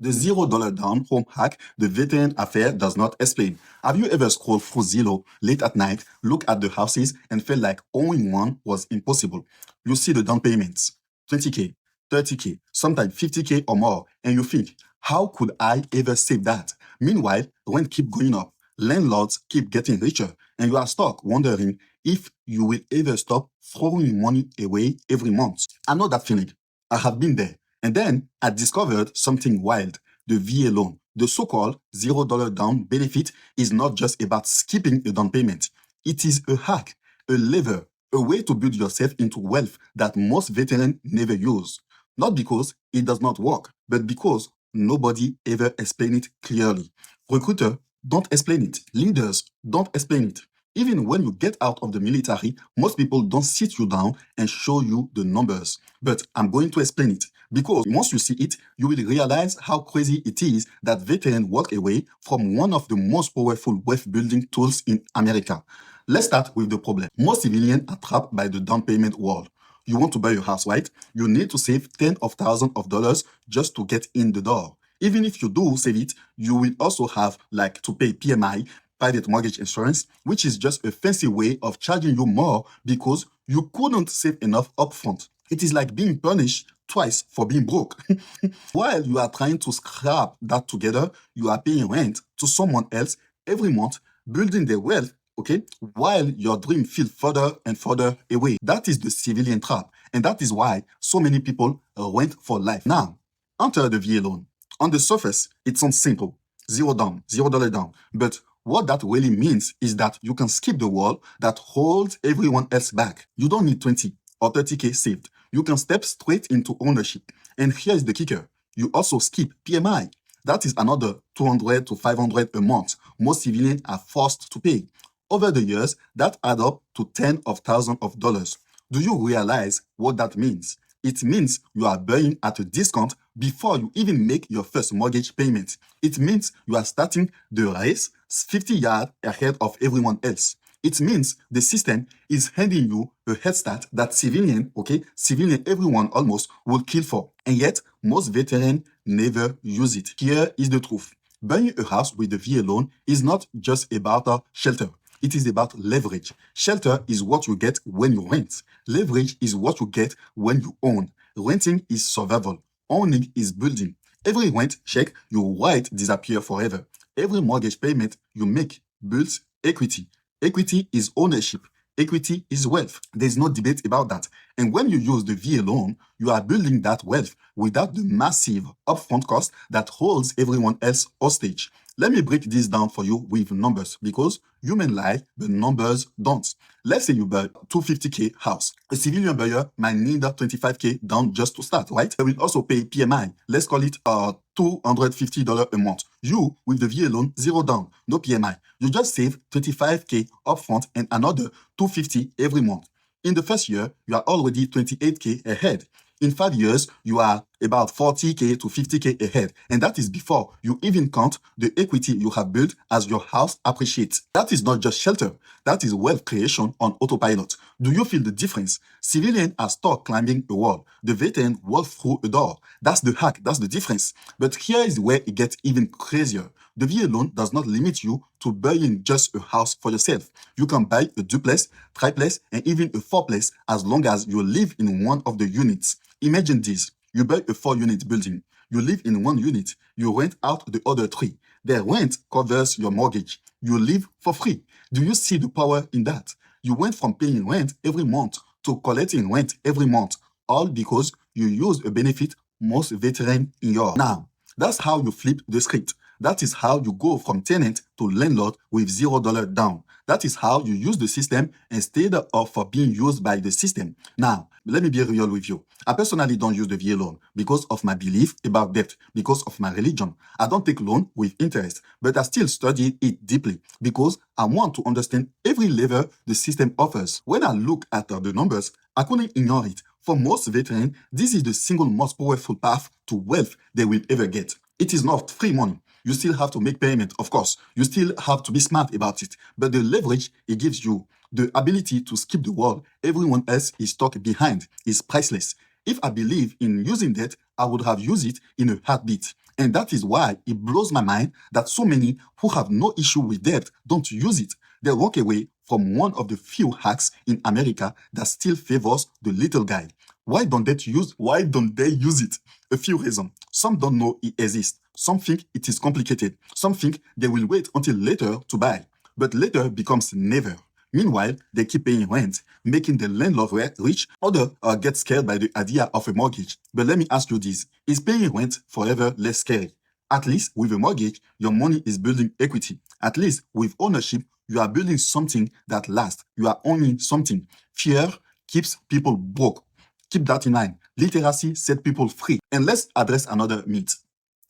The $0 down home hack the veteran affair does not explain. Have you ever scrolled through Zillow late at night, look at the houses, and felt like owning one was impossible? You see the down payments, 20K, 30K, sometimes 50K or more, and you think, how could I ever save that? Meanwhile, rent keep going up, landlords keep getting richer, and you are stuck wondering if you will ever stop throwing money away every month. I know that feeling. I have been there. And then I discovered something wild, the VA loan. The so-called $0 down benefit is not just about skipping a down payment. It is a hack, a lever, a way to build yourself into wealth that most veterans never use. Not because it does not work, but because nobody ever explained it clearly. Recruiters don't explain it. Leaders don't explain it. Even when you get out of the military, most people don't sit you down and show you the numbers. But I'm going to explain it. Because once you see it, you will realize how crazy it is that veterans walk away from one of the most powerful wealth building tools in America. Let's start with the problem. Most civilians are trapped by the down payment wall. You want to buy your house, right? You need to save tens of thousands of dollars just to get in the door. Even if you do save it, you will also have to pay PMI, private mortgage insurance, which is just a fancy way of charging you more because you couldn't save enough upfront. It is like being punished twice for being broke. While you are trying to scrap that together, you are paying rent to someone else every month, building their wealth, okay, while your dream feels further and further away. That is the civilian trap. And that is why so many people rent for life. Now, enter the VA loan. On the surface, it sounds simple. $0 down. But what that really means is that you can skip the wall that holds everyone else back. You don't need 20 or 30K saved. You can step straight into ownership. And here's the kicker. You also skip PMI. That is another $200 to $500 a month most civilians are forced to pay. Over the years, that adds up to tens of thousands of dollars. Do you realize what that means? It means you are buying at a discount before you even make your first mortgage payment. It means you are starting the race 50 yards ahead of everyone else. It means the system is handing you a head start that civilian everyone almost will kill for. And yet, most veterans never use it. Here is the truth. Buying a house with the VA loan is not just about a shelter. It is about leverage. Shelter is what you get when you rent. Leverage is what you get when you own. Renting is survival. Owning is building. Every rent check you write disappears forever. Every mortgage payment you make builds equity. Equity is ownership. Equity is wealth. There's no debate about that. And when you use the VA loan, you are building that wealth without the massive upfront cost that holds everyone else hostage. Let me break this down for you with numbers because humans lie, but numbers don't. Let's say you buy a $250K house. A civilian buyer might need a $25K down just to start, right? They will also pay PMI. Let's call it $250 a month. You, with the VA loan, $0 down, no PMI. You just save $25K upfront and another $250 every month. In the first year, you are already $28K ahead. In 5 years, you are about $40K to $50K ahead. And that is before you even count the equity you have built as your house appreciates. That is not just shelter. That is wealth creation on autopilot. Do you feel the difference? Civilians are stuck climbing a wall. The veteran walks through a door. That's the hack. That's the difference. But here is where it gets even crazier. The VA loan does not limit you to buying just a house for yourself. You can buy a duplex, triplex, and even a fourplex as long as you live in one of the units. Imagine this. You buy a 4-unit building. You live in one unit. You rent out the other 3. The rent covers your mortgage. You live for free. Do you see the power in that? You went from paying rent every month to collecting rent every month, all because you use a benefit most veterans ignore. Now, that's how you flip the script. That is how you go from tenant to landlord with $0 down. That is how you use the system instead of for being used by the system. Now, let me be real with you. I personally don't use the VA loan because of my belief about debt, because of my religion. I don't take loan with interest, but I still study it deeply because I want to understand every level the system offers. When I look at the numbers, I couldn't ignore it. For most veterans, this is the single most powerful path to wealth they will ever get. It is not free money. You still have to make payment, of course. You still have to be smart about it. But the leverage it gives you, the ability to skip the wall everyone else is stuck behind, is priceless. If I believe in using that, I would have used it in a heartbeat. And that is why it blows my mind that so many who have no issue with debt don't use it. They walk away from one of the few hacks in America that still favors the little guy. Why don't they use it? A few reasons. Some don't know it exists. Some think it is complicated. Some think they will wait until later to buy. But later becomes never. Meanwhile, they keep paying rent, making the landlord rich. Others get scared by the idea of a mortgage. But let me ask you this. Is paying rent forever less scary? At least with a mortgage, your money is building equity. At least with ownership, you are building something that lasts. You are owning something. Fear keeps people broke. Keep that in mind. Literacy sets people free. And let's address another myth.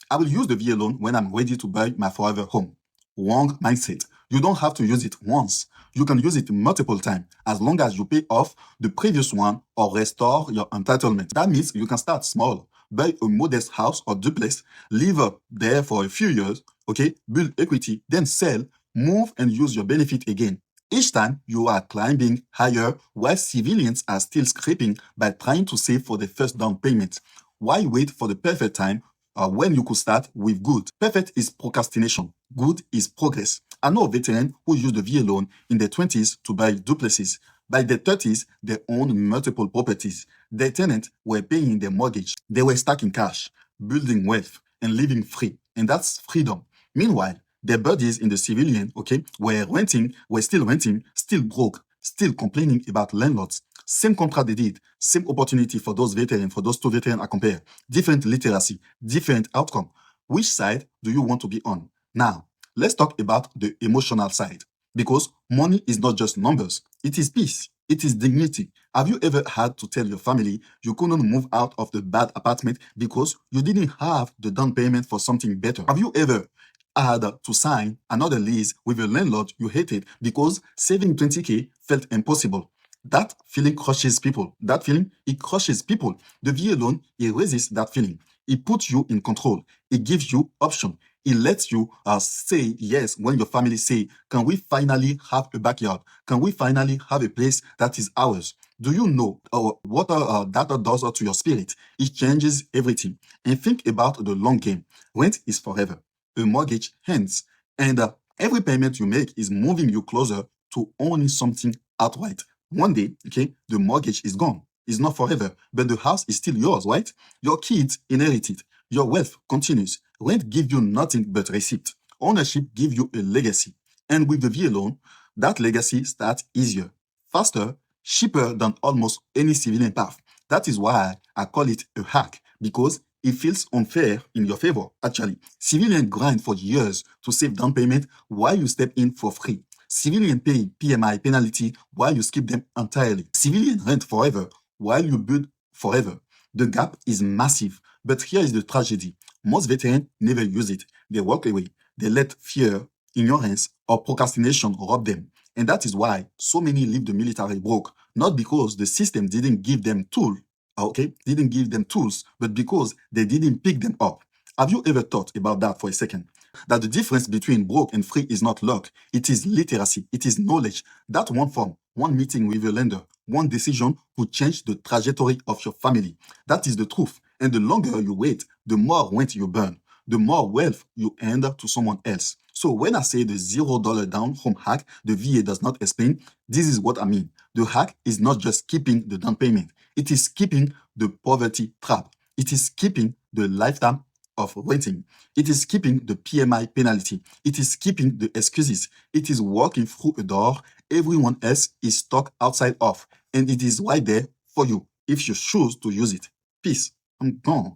I will use the VA loan when I'm ready to buy my forever home. Wrong mindset. You don't have to use it once. You can use it multiple times as long as you pay off the previous one or restore your entitlement. That means you can start small, buy a modest house or duplex, live up there for a few years, okay, build equity, then sell, move and use your benefit again. Each time you are climbing higher while civilians are still scraping by trying to save for the first down payment. Why wait for the perfect time when you could start with good? Perfect is procrastination. Good is progress. I know a veteran who used the VA loan in their 20s to buy duplexes. By their 30s, they owned multiple properties. Their tenants were paying their mortgage. They were stacking cash, building wealth, and living free. And that's freedom. Meanwhile, their buddies in the civilian, were still renting, still broke, still complaining about landlords. Same contract they did, same opportunity for those veterans, for those two veterans I compare. Different literacy, different outcome. Which side do you want to be on? Now, let's talk about the emotional side. Because money is not just numbers, it is peace, it is dignity. Have you ever had to tell your family you couldn't move out of the bad apartment because you didn't have the down payment for something better? Have you ever had to sign another lease with a landlord you hated because saving 20K felt impossible? That feeling crushes people. It crushes people. The VA loan erases that feeling. It puts you in control. It gives you option. It lets you say yes when your family say, can we finally have a backyard? Can we finally have a place that is ours? Do you know what that does to your spirit? It changes everything. And think about the long game. Rent is forever. A mortgage ends. And every payment you make is moving you closer to owning something outright. One day, okay, the mortgage is gone. It's not forever, but the house is still yours, right? Your kids inherit it. Your wealth continues. Rent gives you nothing but receipt. Ownership gives you a legacy. And with the VA loan, that legacy starts easier, faster, cheaper than almost any civilian path. That is why I call it a hack, because it feels unfair in your favor, actually. Civilians grind for years to save down payment while you step in for free. Civilian pay PMI penalty while you skip them entirely. Civilian rent forever while you build forever. The gap is massive, but here is the tragedy. Most veterans never use it. They walk away. They let fear, ignorance, or procrastination rob them. And that is why so many leave the military broke. Not because the system didn't give them tools, but because they didn't pick them up. Have you ever thought about that for a second? That the difference between broke and free is not luck. It is literacy. It is knowledge. That one form, one meeting with your lender, one decision could change the trajectory of your family. That is the truth. And the longer you wait, the more rent you burn, the more wealth you hand to someone else. So when I say the $0 down home hack, the VA does not explain, this is what I mean. The hack is not just keeping the down payment. It is keeping the poverty trap. It is keeping the lifetime of renting. It is keeping the PMI penalty. It is keeping the excuses. It is walking through a door everyone else is stuck outside of. And it is right there for you if you choose to use it. Peace. I'm gone.